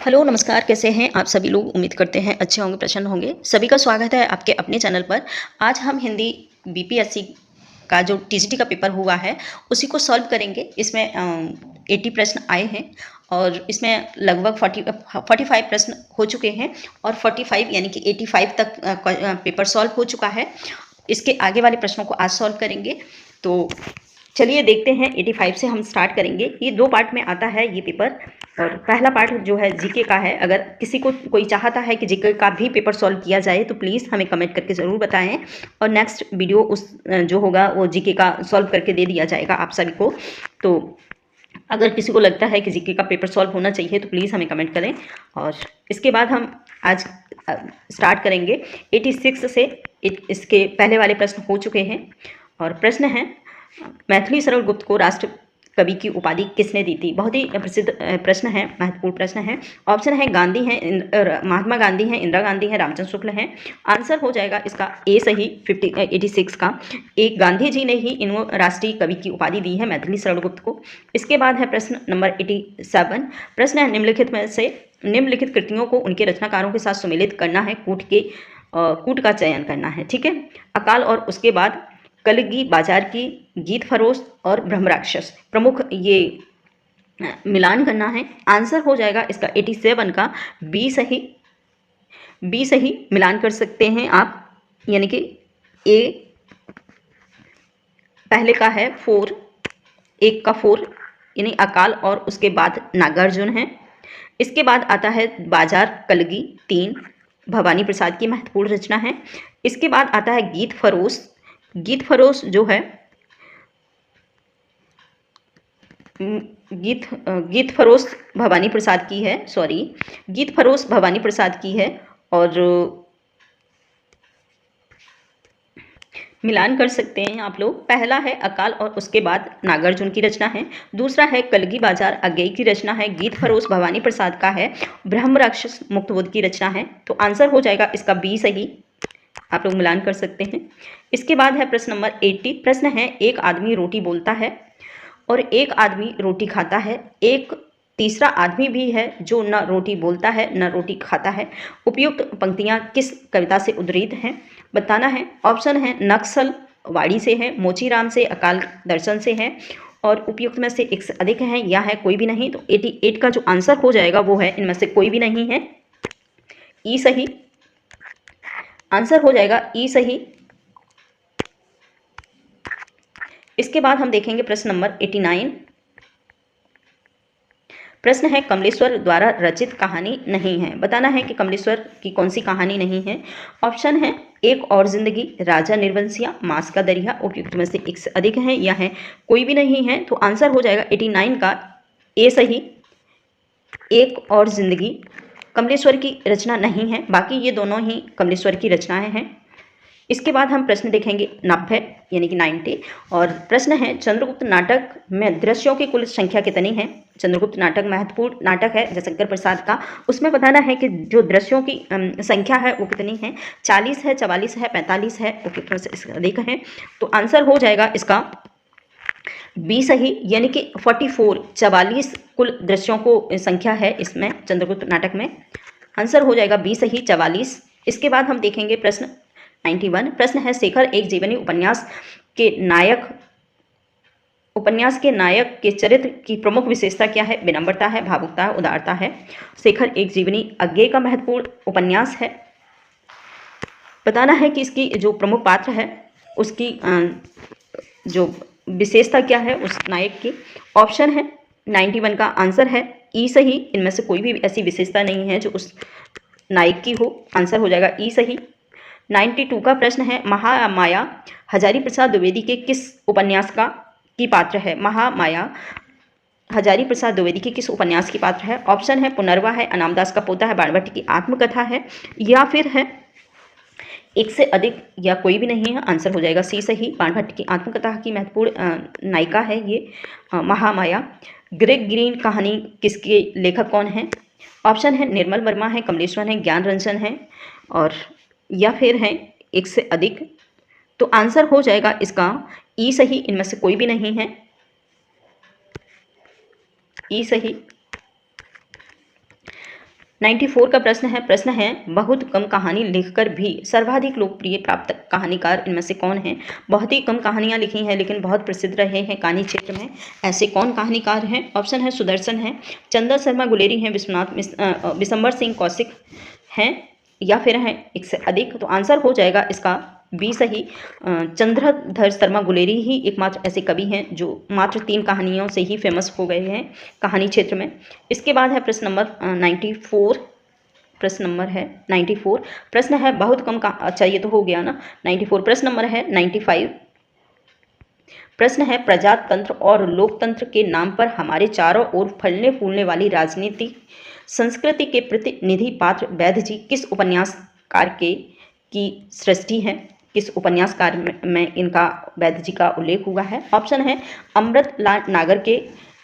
Hello नमस्कार, कैसे हैं आप सभी लोग। उम्मीद करते हैं अच्छे होंगे, प्रसन्न होंगे। सभी का स्वागत है आपके अपने चैनल पर। आज हम हिंदी बीपीएससी का जो टीजीटी का पेपर हुआ है उसी को सॉल्व करेंगे। इसमें 80 प्रश्न आए हैं और इसमें लगभग 45 प्रश्न हो चुके हैं और 45 यानी कि 85 तक पेपर सॉल्व हो चुका है। इसके आगे वाले प्रश्नों को आज सॉल्व करेंगे। तो चलिए देखते हैं। 85 से हम स्टार्ट करेंगे। ये 2 पार्ट में आता है ये पेपर। और पहला पार्ट जो है जीके का है। अगर किसी को कोई चाहता है कि जीके का भी पेपर सॉल्व किया जाए तो प्लीज़ हमें कमेंट करके ज़रूर बताएं और नेक्स्ट वीडियो उस जो होगा वो जीके का सॉल्व करके दे दिया जाएगा आप सभी को। तो अगर किसी को लगता है कि जीके का पेपर सॉल्व होना चाहिए तो प्लीज़ हमें कमेंट करें। और इसके बाद हम आज स्टार्ट करेंगे 86 से। इसके पहले वाले प्रश्न हो चुके हैं और प्रश्न है, मैथिली शरण गुप्त को राष्ट्र कवि की उपाधि किसने दी थी। बहुत ही प्रसिद्ध प्रश्न है, महत्वपूर्ण प्रश्न है। ऑप्शन है गांधी हैं, महात्मा गांधी हैं, इंदिरा गांधी हैं, रामचंद्र शुक्ल हैं। आंसर हो जाएगा इसका ए सही 86 का। एक गांधी जी ने ही इनको राष्ट्रीय कवि की उपाधि दी है, मैथिली शरण गुप्त को। इसके बाद है प्रश्न नंबर 87। प्रश्न है निम्नलिखित में से निम्नलिखित कृतियों को उनके रचनाकारों के साथ सुमेलित करना है, कूट का चयन करना है। ठीक है। अकाल और उसके बाद, कलगी बाजार की, गीत फरोश और ब्रह्मराक्षस, प्रमुख ये मिलान करना है। आंसर हो जाएगा इसका 87 का बी सही मिलान कर सकते हैं आप, यानी कि ए पहले का है 4, एक का 4 यानी अकाल और उसके बाद नागार्जुन है। इसके बाद आता है बाजार कलगी 3, भवानी प्रसाद की महत्वपूर्ण रचना है। इसके बाद आता है गीत फरोश। गीत फरोश जो है गीत फरोश भवानी प्रसाद की है, गीत फरोश भवानी प्रसाद की है। और मिलान कर सकते हैं आप लोग। पहला है अकाल और उसके बाद नागार्जुन की रचना है। दूसरा है कलगी बाजार अज्ञेय की रचना है। गीत फरोश भवानी प्रसाद का है। ब्रह्मराक्षस मुक्तबोध की रचना है। तो आंसर हो जाएगा इसका बी सही, आप लोग मिलान कर सकते हैं। इसके बाद है प्रश्न नंबर 80। प्रश्न है, एक आदमी रोटी बोलता है और एक आदमी रोटी खाता है, एक तीसरा आदमी भी है जो न रोटी बोलता है न रोटी खाता है। उपयुक्त पंक्तियां किस कविता से उद्धृत हैं, बताना है। ऑप्शन है नक्सल वाड़ी से है, मोचीराम से, अकाल दर्शन से है और उपयुक्त में से एक से अधिक है या है कोई भी नहीं। तो 88 का जो आंसर हो जाएगा वो है इनमें से कोई भी नहीं है, ई सही। आंसर हो जाएगा ई सही। इसके बाद हम देखेंगे प्रश्न नंबर 89। प्रश्न है, कमलेश्वर द्वारा रचित कहानी नहीं है, बताना है कि कमलेश्वर की कौन सी कहानी नहीं है। ऑप्शन है एक और जिंदगी, राजा निर्वंशिया, मांस का दरिया। उपयुक्त में से एक से अधिक है या है कोई भी नहीं है। तो आंसर हो जाएगा 89 का ए सही, एक और जिंदगी कमलेश्वर की रचना नहीं है। बाकी ये दोनों ही कमलेश्वर की रचनाएं हैं। इसके बाद हम प्रश्न देखेंगे 90 यानी कि 90। और प्रश्न है, चंद्रगुप्त नाटक में दृश्यों की कुल संख्या कितनी है। चंद्रगुप्त नाटक महत्वपूर्ण नाटक है जयशंकर प्रसाद का। उसमें बताना है कि जो दृश्यों की संख्या है वो कितनी है। 40 है, 44 है, 45 है, उपयुक्त से इसका अधिक है। तो आंसर हो जाएगा इसका बी सही, यानी कि 44 कुल दृश्यों को संख्या है इसमें चंद्रगुप्त नाटक में। आंसर हो जाएगा बी सही 44। इसके बाद हम देखेंगे प्रश्न 91। प्रश्न है, शेखर एक जीवनी उपन्यास के नायक के चरित्र की प्रमुख विशेषता क्या है। विनम्रता है, भावुकता है, उदारता है। शेखर एक जीवनी अज्ञेय का महत्वपूर्ण उपन्यास है। बताना है कि इसकी जो प्रमुख पात्र है उसकी जो विशेषता क्या है उस नायक की। ऑप्शन है 91 का आंसर है ई सही। इनमें से कोई भी ऐसी विशेषता नहीं है जो उस नायक की हो। आंसर हो जाएगा ई सही। 92 का प्रश्न है, महामाया हजारी प्रसाद द्विवेदी के किस उपन्यास की पात्र है। महामाया हजारी प्रसाद द्विवेदी के किस उपन्यास की पात्र है। ऑप्शन है पुनर्वा है, अनामदास का पोता है, बाणभट्ट की आत्मकथा है या फिर है एक से अधिक या कोई भी नहीं है। आंसर हो जाएगा सी सही, बाणभट्ट की आत्मकथा की महत्वपूर्ण नायिका है ये महामाया। ग्रेग ग्रीन कहानी किसके लेखक कौन है। ऑप्शन है निर्मल वर्मा है, कमलेश्वर है, ज्ञान रंजन है और या फिर है एक से अधिक। तो आंसर हो जाएगा इसका ई सही, इनमें से कोई भी नहीं है, ई सही। 94 का प्रश्न है बहुत कम कहानी लिखकर भी सर्वाधिक लोकप्रिय प्राप्त कहानीकार इनमें से कौन है। बहुत ही कम कहानियां लिखी हैं लेकिन बहुत प्रसिद्ध रहे हैं कहानी क्षेत्र में, ऐसे कौन कहानीकार हैं। ऑप्शन है सुदर्शन है, चंदा शर्मा गुलेरी हैं, विशंबर सिंह कौशिक हैं, या फिर हैं एक से अधिक। तो आंसर हो जाएगा इसका बी सही, चंद्रधर शर्मा गुलेरी ही एकमात्र ऐसे कवि हैं जो मात्र 3 कहानियों से ही फेमस हो गए हैं कहानी क्षेत्र में। इसके बाद है प्रश्न नंबर 94। प्रश्न नंबर है 94। प्रश्न है बहुत कम का, अच्छा ये तो हो गया ना 94। प्रश्न नंबर है 95। प्रश्न है प्रजातंत्र और लोकतंत्र के नाम पर हमारे चारों ओर फलने फूलने वाली राजनीति संस्कृति के प्रतिनिधि पात्र वैद्य जी किस उपन्यासकार की सृष्टि है। किस उपन्यासकार में इनका वैद्य जी का उल्लेख हुआ है। ऑप्शन है अमृतलाल नागर के,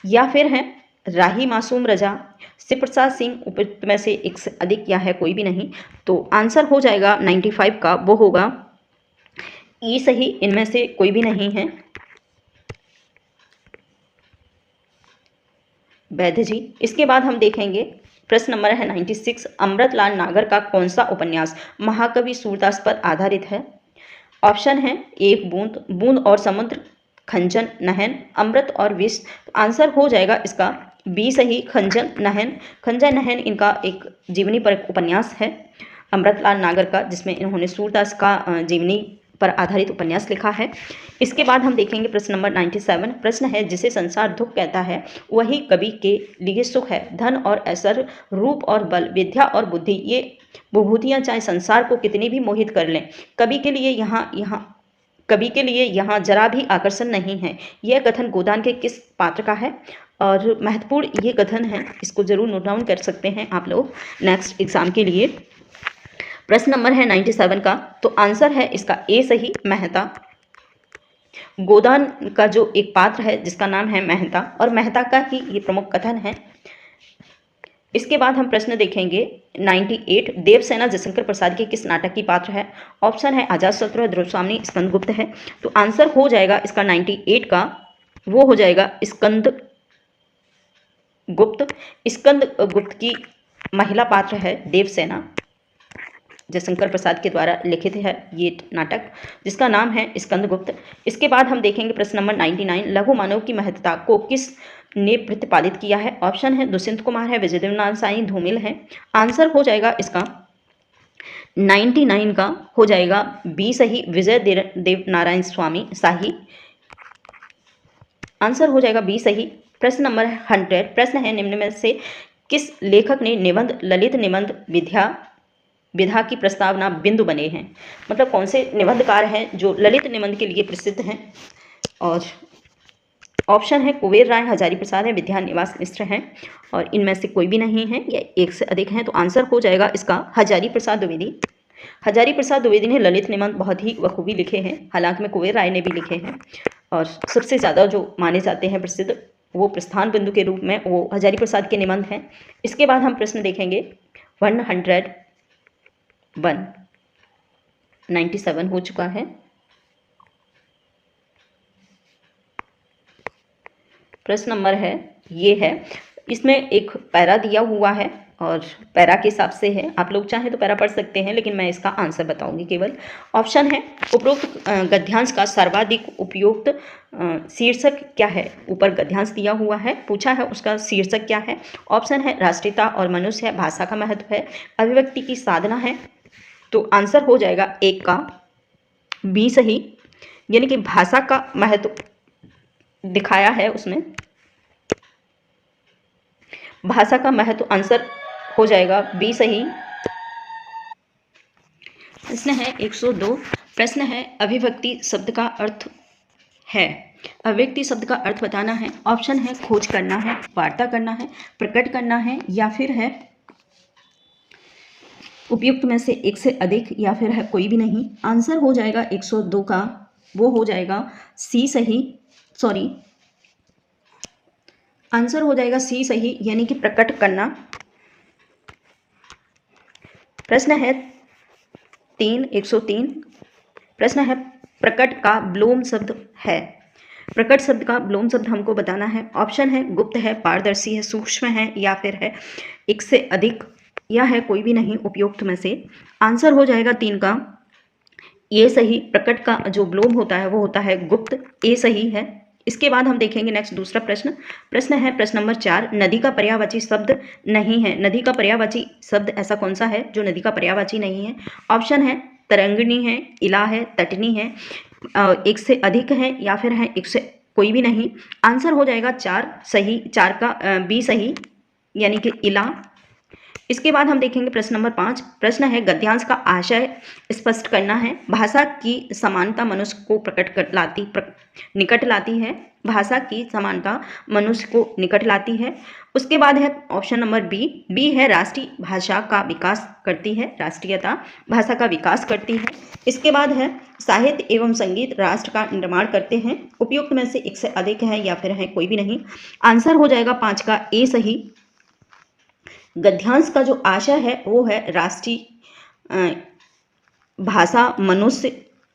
या फिर हैं राही मासूम रजा, शिव प्रसाद सिंह, उपयुक्त में से एक से अधिक, या है कोई भी नहीं। तो आंसर हो जाएगा 95 का, वो होगा ई सही, इनमें से कोई भी नहीं है वैद्य जी। इसके बाद हम देखेंगे प्रश्न नंबर है 96। अमृतलाल नागर का कौन सा उपन्यास महाकवि सूरदास पर आधारित है। ऑप्शन है एक बूंद, बूंद और समुद्र, खंजन नहन, अमृत और विष। तो आंसर हो जाएगा इसका बी सही, खंजन नहन। खंजन नहन इनका एक जीवनी पर उपन्यास है अमृतलाल नागर का, जिसमें इन्होंने सूरदास का जीवनी पर आधारित उपन्यास लिखा है। इसके बाद हम देखेंगे प्रश्न नंबर 97। प्रश्न है जिसे संसार दुख कहता है वही कवि के लिए सुख है। धन और ऐश्वर्य, रूप और बल, विद्या और बुद्धि, ये विभूतियां चाहे संसार को कितनी भी मोहित कर लें, कवि के लिए यहाँ जरा भी आकर्षण नहीं है। यह कथन गोदान के किस पात्र का है। और महत्वपूर्ण ये कथन है, इसको जरूर नोट डाउन कर सकते हैं आप लोग नेक्स्ट एग्जाम के लिए। प्रश्न नंबर है 97 का, तो आंसर है इसका ए सही, मेहता। गोदान का जो एक पात्र है जिसका नाम है मेहता, और मेहता का ही ये प्रमुख कथन है। इसके बाद हम प्रश्न देखेंगे 98। देवसेना जयशंकर प्रसाद के किस नाटक की पात्र है। ऑप्शन है अजातशत्रु, ध्रुवस्वामिनी, स्कंदगुप्त है। तो आंसर हो जाएगा इसका 98 का, वो हो जाएगा स्कंदगुप्त। स्कंदगुप्त की महिला पात्र है देवसेना, जयशंकर प्रसाद के द्वारा लिखित है ये नाटक, जिसका नाम है स्कंदगुप्त। इसके बाद हम देखेंगे प्रश्न नंबर 99। लघु मानव की महत्ता को किस ने प्रतिपादित किया है। ऑप्शन है दुष्यंत कुमार है, विजय देवनारायण शाही, धूमिल है। आंसर हो जाएगा इसका 99 का, हो जाएगा बी सही, विजय देवनारायण स्वामी शाही। आंसर हो जाएगा बी सही। प्रश्न नंबर 100। प्रश्न है निम्न में से किस लेखक ने निबंध ललित निबंध विधा की प्रस्तावना बिंदु बने हैं। मतलब कौन से निबंधकार हैं जो ललित निबंध के लिए प्रसिद्ध हैं। और ऑप्शन है कुबेर राय, हजारी प्रसाद है, विद्यानिवास मिश्र हैं, और इनमें से कोई भी नहीं है या एक से अधिक हैं। तो आंसर हो जाएगा इसका हजारी प्रसाद द्विवेदी। हजारी प्रसाद द्विवेदी ने ललित निबंध बहुत ही बखूबी लिखे हैं, हालांकि में कुबेर राय ने भी लिखे हैं, और सबसे ज़्यादा जो माने जाते हैं प्रसिद्ध वो प्रस्थान बिंदु के रूप में वो हजारी प्रसाद के निबंध हैं। इसके बाद हम प्रश्न देखेंगे 101। 97 हो चुका है। प्रश्न नंबर है ये है, इसमें एक पैरा दिया हुआ है और पैरा के हिसाब से है, आप लोग चाहें तो पैरा पढ़ सकते हैं, लेकिन मैं इसका आंसर बताऊंगी केवल। ऑप्शन है उपरोक्त गद्यांश का सर्वाधिक उपयुक्त शीर्षक क्या है। ऊपर गद्यांश दिया हुआ है, पूछा है उसका शीर्षक क्या है। ऑप्शन है राष्ट्रीयता और मनुष्य है, भाषा का महत्व है, अभिव्यक्ति की साधना है। तो आंसर हो जाएगा एक का बी सही, यानी कि भाषा का महत्व दिखाया है उसमें, भाषा का महत्व। आंसर हो जाएगा बी सही। प्रश्न है 102। प्रश्न है अभिव्यक्ति शब्द का अर्थ है। अभिव्यक्ति शब्द का अर्थ बताना है। ऑप्शन है खोज करना है, वार्ता करना है, प्रकट करना है, या फिर है उपयुक्त में से एक से अधिक, या फिर है कोई भी नहीं। आंसर हो जाएगा 102 का, वो हो जाएगा सी सही, सॉरी आंसर हो जाएगा सी सही, यानी कि प्रकट करना। प्रश्न है 103। प्रश्न है प्रकट का विलोम शब्द है। प्रकट शब्द का विलोम शब्द हमको बताना है। ऑप्शन है गुप्त है, पारदर्शी है, सूक्ष्म है, या फिर है एक से अधिक। या है कोई भी नहीं उपयुक्त में से। आंसर हो जाएगा 3 का ये सही। प्रकट का जो ग्लोब होता है वो होता है गुप्त, ए सही है। इसके बाद हम देखेंगे नेक्स्ट दूसरा प्रश्न। प्रश्न है प्रश्न नंबर 4, नदी का पर्यायवाची शब्द नहीं है। नदी का पर्यायवाची शब्द ऐसा कौन सा है जो नदी का पर्यायवाची नहीं है? ऑप्शन है तरंगिणी है, इला है, तटनी है, एक से अधिक है, या फिर है एक से कोई भी नहीं। आंसर हो जाएगा 4 सही, 4 का बी सही, यानी कि इला। इसके बाद हम देखेंगे प्रश्न नंबर 5। प्रश्न है गद्यांश का आशय स्पष्ट करना है। भाषा की समानता मनुष्य को निकट लाती है। भाषा की समानता मनुष्य को निकट लाती है। उसके बाद है ऑप्शन नंबर बी है राष्ट्रीय भाषा का विकास करती है। राष्ट्रीयता भाषा का विकास करती है। इसके बाद है साहित्य एवं संगीत राष्ट्र का निर्माण करते हैं। उपयुक्त में से एक से अधिक है या फिर है कोई भी नहीं। आंसर हो जाएगा 5 का ए सही। गद्यांश का जो आशय है वो है राष्ट्रीय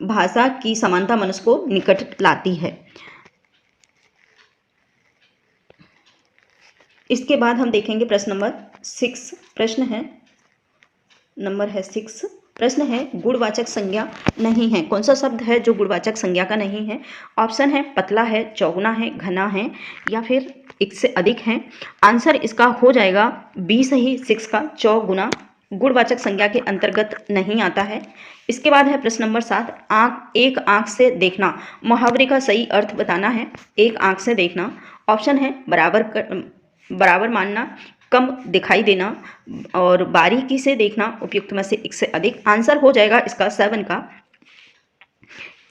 भाषा की समानता मनुष्य को निकट लाती है। इसके बाद हम देखेंगे प्रश्न नंबर 6। प्रश्न है नंबर है 6। प्रश्न है गुणवाचक संज्ञा नहीं है। कौन सा शब्द है जो गुणवाचक संज्ञा का नहीं है? ऑप्शन है पतला है, चौगुना है, घना है, या फिर एक से अधिक है। आंसर इसका हो जाएगा बी सही, 6 का चौगुना गुणवाचक संज्ञा के अंतर्गत नहीं आता है। इसके बाद है प्रश्न नंबर 7, एक आंख से देखना। मुहावरे का सही अर्थ बताना है। एक आंख से देखना ऑप्शन है बराबर मानना, कम दिखाई देना, और बारीकी से देखना। उपयुक्त में से एक से अधिक। आंसर हो जाएगा इसका 7 का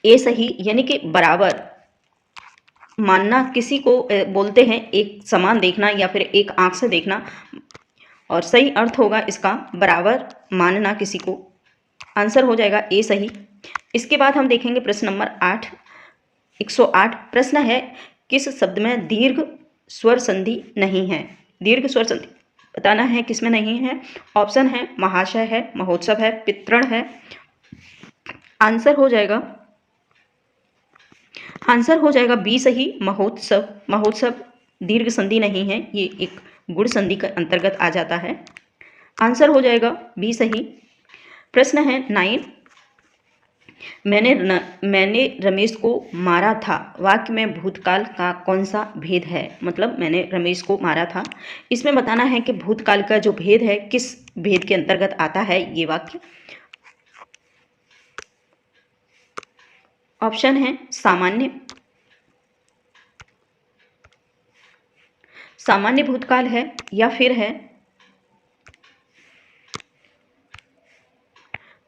ए सही, यानी कि बराबर मानना किसी को बोलते हैं, एक समान देखना या फिर एक आंख से देखना, और सही अर्थ होगा इसका बराबर मानना किसी को। आंसर हो जाएगा ए सही। इसके बाद हम देखेंगे प्रश्न नंबर 8, 108। प्रश्न है किस शब्द में दीर्घ स्वर संधि नहीं है? दीर्घ स्वर संधि बताना है किसमें नहीं है। ऑप्शन है महाशय है, महोत्सव है, पितृण है। आंसर हो जाएगा बी सही, महोत्सव। महोत्सव दीर्घ संधि नहीं है, ये एक गुण संधि के अंतर्गत आ जाता है। आंसर हो जाएगा बी सही। प्रश्न है 9, मैंने रमेश को मारा था। वाक्य में भूतकाल का कौन सा भेद है? मतलब मैंने रमेश को मारा था, इसमें बताना है कि भूतकाल का जो भेद है किस भेद के अंतर्गत आता है ये वाक्य। ऑप्शन है सामान्य भूतकाल है, या फिर है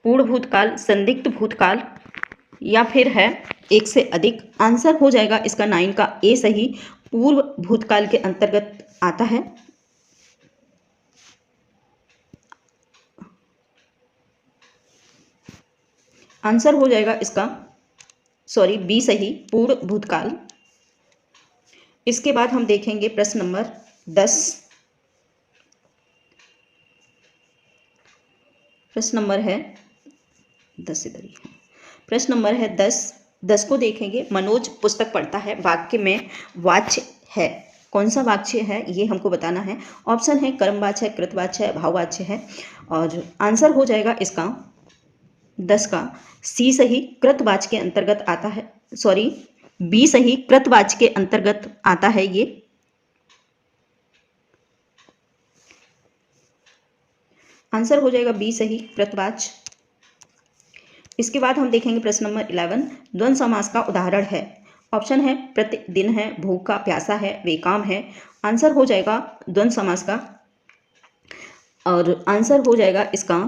पूर्ण भूतकाल, संदिग्ध भूतकाल, या फिर है एक से अधिक। आंसर हो जाएगा इसका 9 का ए सही, पूर्व भूतकाल के अंतर्गत आता है। आंसर हो जाएगा इसका बी सही, पूर्व भूतकाल। इसके बाद हम देखेंगे प्रश्न नंबर 10। प्रश्न नंबर है 10 इधर ही है। प्रश्न नंबर है 10 को देखेंगे। मनोज पुस्तक पढ़ता है, वाक्य में वाच्य है। कौन सा वाच्य है ये हमको बताना है। ऑप्शन है कर्मवाच्य है, कृतवाच्य है, भाववाच्य है, और आंसर हो जाएगा इसका 10 का सी सही, कृतवाच्य के अंतर्गत आता है। बी सही, कृतवाच्य के अंतर्गत आता है ये। आंसर हो जाएगा बी सही, कृतवाच्य। इसके बाद हम देखेंगे प्रश्न नंबर 11, द्वंद्व समास का उदाहरण है। ऑप्शन है प्रतिदिन है, भूखा प्यासा है, बेकाम है। आंसर हो जाएगा द्वंद्व समास का, और आंसर हो जाएगा इसका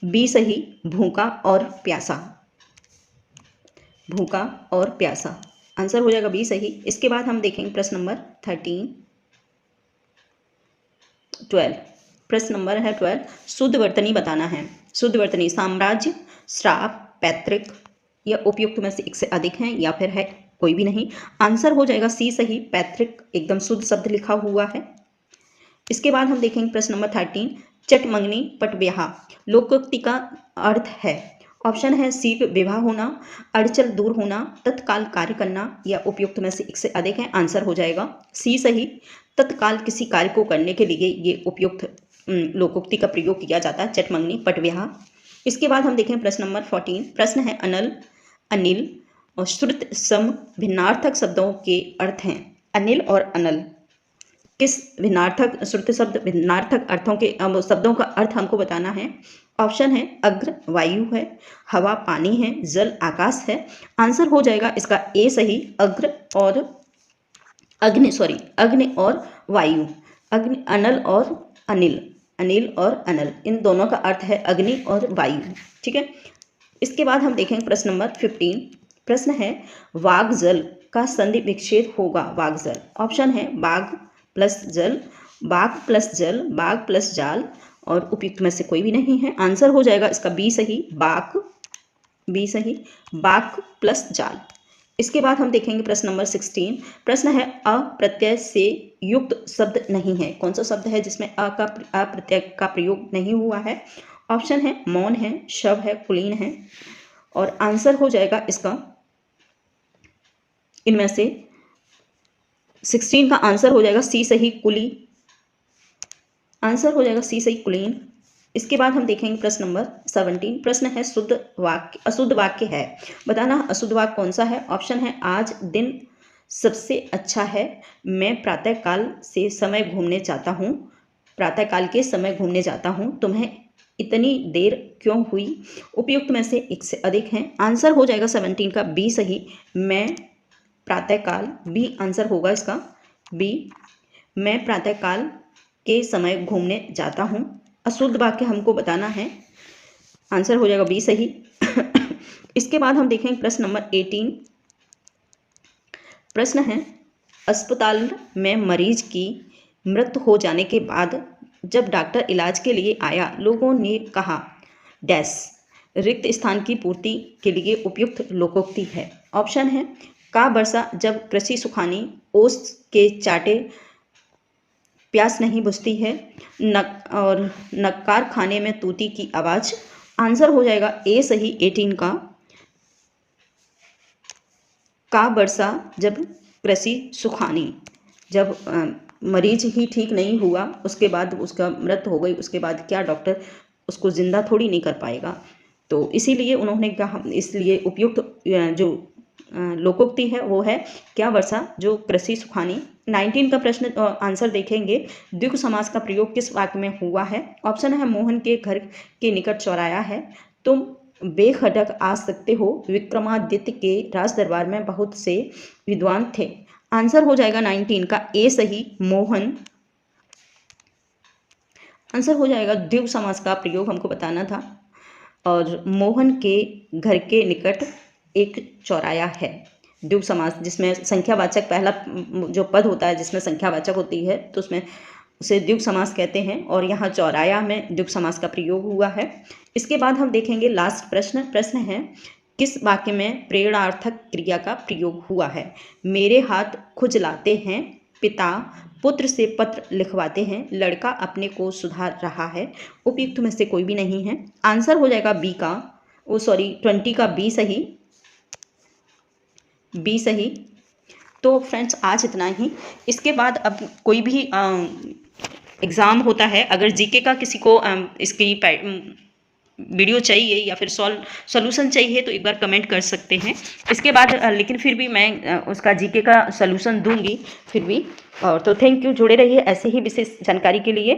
बी सही, भूखा और प्यासा। भूखा और प्यासा आंसर हो जाएगा बी सही। इसके बाद हम देखेंगे प्रश्न नंबर 12। प्रश्न नंबर है 12, शुद्ध वर्तनी बताना है। शुद्ध वर्तनी साम्राज्य, श्राप, पैतृक, या उपयुक्त में से एक से अधिक है, या फिर है कोई भी नहीं। आंसर हो जाएगा सी सही, पैतृक एकदम शुद्ध शब्द लिखा हुआ है। इसके बाद हम देखेंगे प्रश्न नंबर 13, चट मंगनी पट ब्याह लोकोक्ति का अर्थ है। ऑप्शन है शीघ्र विवाह होना, अड़चल दूर होना, तत्काल कार्य करना, या उपयुक्त में से एक से अधिक है। आंसर हो जाएगा सी सही, तत्काल किसी कार्य को करने के लिए ये उपयुक्त लोकोक्ति का प्रयोग किया जाता है, चटमंगनी, पटव्याह। इसके बाद हम देखें प्रश्न नंबर 14। प्रश्न है अनल, अनिल और श्रुत सम भिन्नार्थक शब्दों के अर्थ हैं। अनिल और अनल किस भिन्नार्थक, श्रुत शब्द भिन्नार्थक अर्थों के शब्दों का अर्थ हमको बताना है। ऑप्शन है अग्र वायु है, हवा पानी है, जल आकाश है। आंसर हो जाएगा इसका ए सही, अग्र और अग्नि और वायु। अग्नि, अनल और अनिल, अनिल और अनल, इन दोनों का अर्थ है अग्नि और वायु। ठीक है। इसके बाद हम देखेंगे प्रश्न नंबर 15। प्रश्न है वाग जल का संधि विच्छेद होगा। वाग जल, ऑप्शन है बाग प्लस जल, बाग प्लस जल, बाग प्लस जाल और उपयुक्त में से कोई भी नहीं है। आंसर हो जाएगा इसका बी सही, बाग, बी सही, बाग प्लस जाल। इसके बाद हम देखेंगे प्रश्न नंबर 16। प्रश्न है अ प्रत्यय से युक्त शब्द नहीं है। कौन सा शब्द है जिसमें अ प्रत्यय का प्रयोग नहीं हुआ है। ऑप्शन है मौन है, शव है, कुलीन है और आंसर हो जाएगा इसका इनमें से 16 का आंसर हो जाएगा सी सही, कुली। आंसर हो जाएगा सी सही, कुलीन। इसके बाद हम देखेंगे प्रश्न नंबर 17। प्रश्न है शुद्ध वाक्य, अशुद्ध वाक्य है, बताना अशुद्ध वाक्य कौन सा है। ऑप्शन है आज दिन सबसे अच्छा है, मैं प्रातःकाल से समय घूमने जाता हूँ, प्रातःकाल के समय घूमने जाता हूँ, तुम्हें इतनी देर क्यों हुई। उपयुक्त में से एक से अधिक हैं। आंसर हो जाएगा 17 का बी सही, मैं प्रातःकाल, बी आंसर होगा इसका, बी, मैं प्रातःकाल के समय घूमने जाता हूँ। अशुद्ध वाक्य हमको बताना है, आंसर हो जाएगा बी सही। इसके बाद हम देखेंगे प्रश्न नंबर 18। प्रश्न है अस्पताल में मरीज की मृत्यु हो जाने के बाद जब डॉक्टर इलाज के लिए आया, लोगों ने कहा डैश रिक्त स्थान की पूर्ति के लिए उपयुक्त लोकोक्ति है। ऑप्शन है का वर्षा जब कृषि सुखानी, ओस के चाटे प्यास नहीं बुझती है, और नक्कार खाने में तूती की आवाज़। आंसर हो जाएगा ए सही 18 का वर्षा जब कृषि सुखानी, जब मरीज ही ठीक नहीं हुआ उसके बाद उसका मृत्यु हो गई, उसके बाद क्या डॉक्टर उसको ज़िंदा थोड़ी नहीं कर पाएगा। तो इसीलिए उन्होंने कहा, इसलिए उपयुक्त जो लोकोक्ति है वो है क्या वर्षा जो कृषि सुखानी। 19 का प्रश्न आंसर देखेंगे, द्विगु समास का प्रयोग किस वाक्य में हुआ है। ऑप्शन है मोहन के घर के निकट चौराया है, तुम बेखटक आ सकते हो, विक्रमादित्य के राज दरबार में बहुत से विद्वान थे। आंसर हो जाएगा 19 का ए सही, मोहन। आंसर हो जाएगा द्विगु समास का प्रयोग हमको बताना था और मोहन के घर के निकट एक चौराया है। द्विगु समास जिसमें संख्यावाचक पहला जो पद होता है जिसमें संख्यावाचक होती है तो उसमें उसे द्विगु समास कहते हैं और यहाँ चौराया में द्विगु समास का प्रयोग हुआ है। इसके बाद हम देखेंगे लास्ट प्रश्न। प्रश्न है किस वाक्य में प्रेरणार्थक क्रिया का प्रयोग हुआ है। मेरे हाथ खुजलाते हैं, पिता पुत्र से पत्र लिखवाते हैं, लड़का अपने को सुधार रहा है। उपयुक्त में से कोई भी नहीं है। आंसर हो जाएगा बी का 20 का बी सही, बी सही। तो फ्रेंड्स आज इतना ही। इसके बाद अब कोई भी एग्ज़ाम होता है, अगर जीके का किसी को इसकी वीडियो चाहिए या फिर सॉल्यूशन चाहिए तो एक बार कमेंट कर सकते हैं। इसके बाद लेकिन फिर भी मैं उसका जीके का सॉल्यूशन दूंगी फिर भी। और तो थैंक यू, जुड़े रहिए ऐसे ही विशेष जानकारी के लिए।